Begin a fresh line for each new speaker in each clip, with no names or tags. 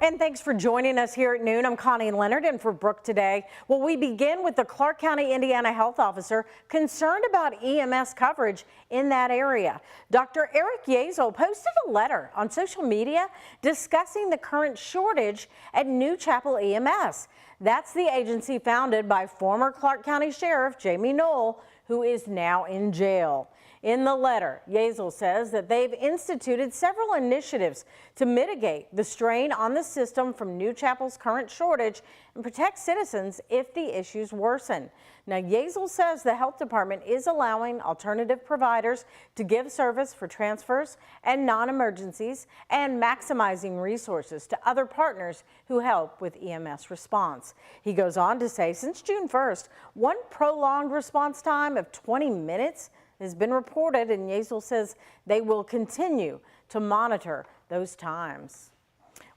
And thanks for joining us here at noon. I'm Connie Leonard in for Brooke today. Well, we begin with the Clark County, Indiana health officer concerned about EMS coverage in that area. Dr. Eric Yazel posted a letter on social media discussing the current shortage at New Chapel EMS. That's the agency founded by former Clark County Sheriff Jamie Knoll, who is now in jail. In the letter, Yazel says that they've instituted several initiatives to mitigate the strain on the system from New Chapel's current shortage and protect citizens if the issues worsen. Now, Yazel says the health department is allowing alternative providers to give service for transfers and non-emergencies and maximizing resources to other partners who help with EMS response. He goes on to say since June 1st, one prolonged response time of 20 minutes has been reported, and Yazel says they will continue to monitor those times.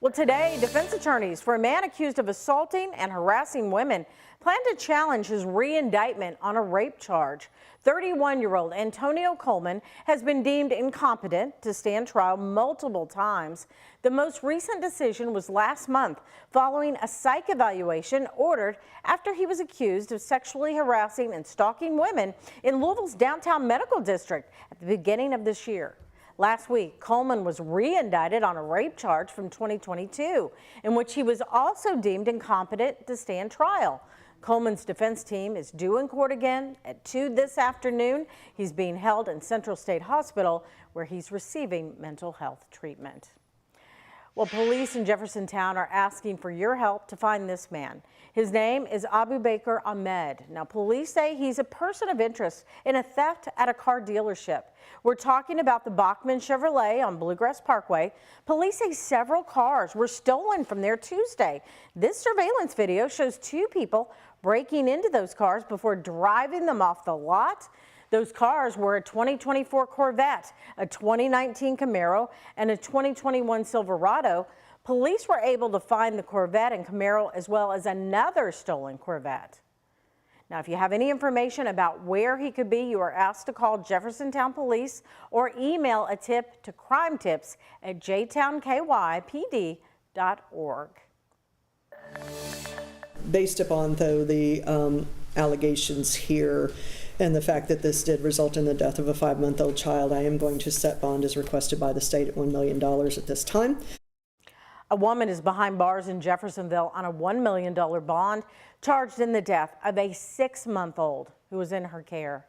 Well, today, defense attorneys for a man accused of assaulting and harassing women plan to challenge his re-indictment on a rape charge. 31-year-old Antonio Coleman has been deemed incompetent to stand trial multiple times. The most recent decision was last month following a psych evaluation ordered after he was accused of sexually harassing and stalking women in Louisville's downtown medical district at the beginning of this year. Last week, Coleman was re-indicted on a rape charge from 2022, in which he was also deemed incompetent to stand trial. Coleman's defense team is due in court again at 2 this afternoon. He's being held in Central State Hospital, where he's receiving mental health treatment. Well, police in Jeffersontown are asking for your help to find this man. His name is Abu Bakr Ahmed. Now, police say he's a person of interest in a theft at a car dealership. We're talking about the Bachman Chevrolet on Bluegrass Parkway. Police say several cars were stolen from there Tuesday. This surveillance video shows two people breaking into those cars before driving them off the lot. Those cars were a 2024 Corvette, a 2019 Camaro, and a 2021 Silverado. Police were able to find the Corvette and Camaro as well as another stolen Corvette. Now, if you have any information about where he could be, you are asked to call Jeffersontown Police or email a tip to crimetips@jtownkypd.org.
Based upon, though, the allegations here and the fact that this did result in the death of a 5-month-old child, I am going to set bond as requested by the state at $1 million at this time.
A woman is behind bars in Jeffersonville on a $1 million bond, charged in the death of a 6-month-old who was in her care.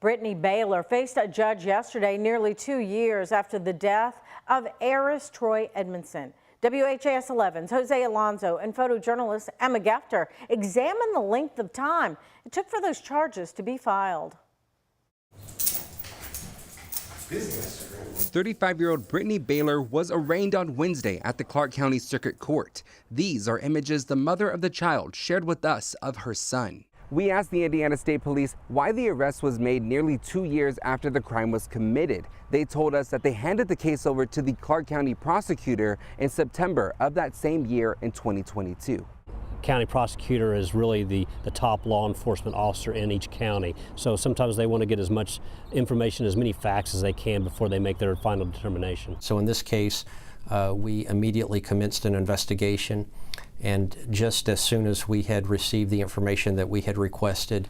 Brittany Baylor faced a judge yesterday, nearly 2 years after the death of heiress Troy Edmondson. WHAS11's Jose Alonso and photojournalist Emma Gefter examined the length of time it took for those charges to be filed.
35-year-old Brittany Baylor was arraigned on Wednesday at the Clark County Circuit Court. These are images the mother of the child shared with us of her son. We asked the Indiana State Police why the arrest was made nearly 2 years after the crime was committed. They told us that they handed the case over to the Clark County prosecutor in September of that same year in 2022.
County prosecutor is really the top law enforcement officer in each county. So sometimes they want to get as much information, as many facts as they can before they make their final determination.
So in this case, we immediately commenced an investigation, and just as soon as we had received the information that we had requested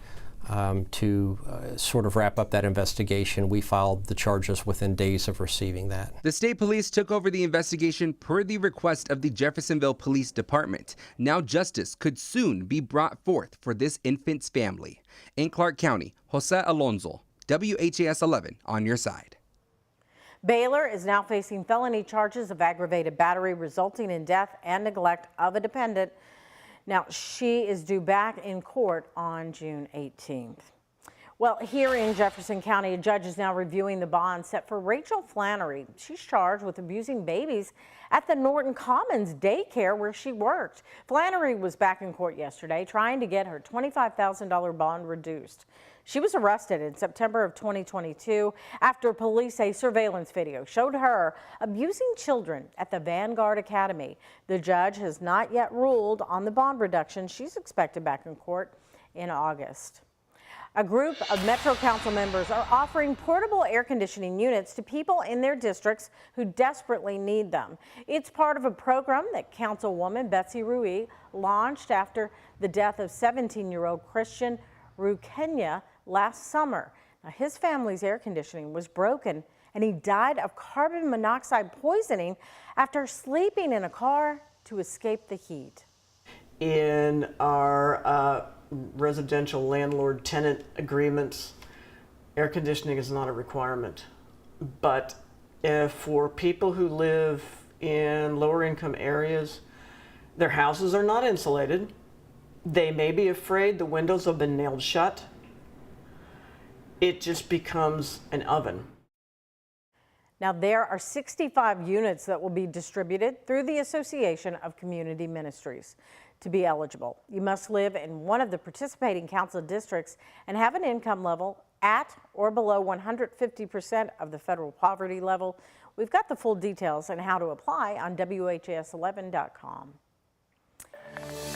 to sort of wrap up that investigation, we filed the charges within days of receiving that.
The state police took over the investigation per the request of the Jeffersonville Police Department. Now justice could soon be brought forth for this infant's family. In Clark County, Jose Alonso, WHAS11 on your side.
Baylor is now facing felony charges of aggravated battery resulting in death and neglect of a dependent. Now, she is due back in court on June 18th. Well, here in Jefferson County, a judge is now reviewing the bond set for Rachel Flannery. She's charged with abusing babies at the Norton Commons daycare where she worked. Flannery was back in court yesterday trying to get her $25,000 bond reduced. She was arrested in September of 2022 after police say surveillance video showed her abusing children at the Vanguard Academy. The judge has not yet ruled on the bond reduction. She's expected back in court in August. A group of Metro Council members are offering portable air conditioning units to people in their districts who desperately need them. It's part of a program that Councilwoman Betsy Rui launched after the death of 17-year-old Christian Rukenya last summer. Now, his family's air conditioning was broken and he died of carbon monoxide poisoning after sleeping in a car to escape the heat.
In our residential landlord-tenant agreements, air conditioning is not a requirement. But if for people who live in lower income areas, their houses are not insulated, they may be afraid the windows have been nailed shut, it just becomes an oven.
Now, there are 65 units that will be distributed through the Association of Community Ministries. To be eligible, you must live in one of the participating council districts and have an income level at or below 150% of the federal poverty level. We've got the full details on how to apply on WHAS11.com.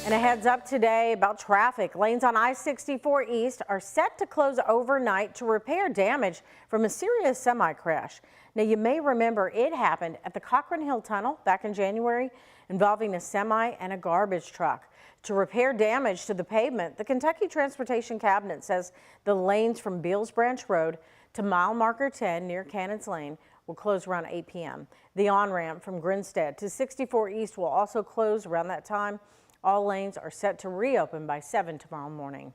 And a heads up today about traffic. Lanes on I-64 East are set to close overnight to repair damage from a serious semi-crash. Now, you may remember it happened at the Cochran Hill Tunnel back in January, involving a semi and a garbage truck. To repair damage to the pavement, the Kentucky Transportation Cabinet says the lanes from Beals Branch Road to mile marker 10 near Cannons Lane will close around 8 p.m. The on-ramp from Grinstead to 64 East will also close around that time. All lanes are set to reopen by 7 tomorrow morning.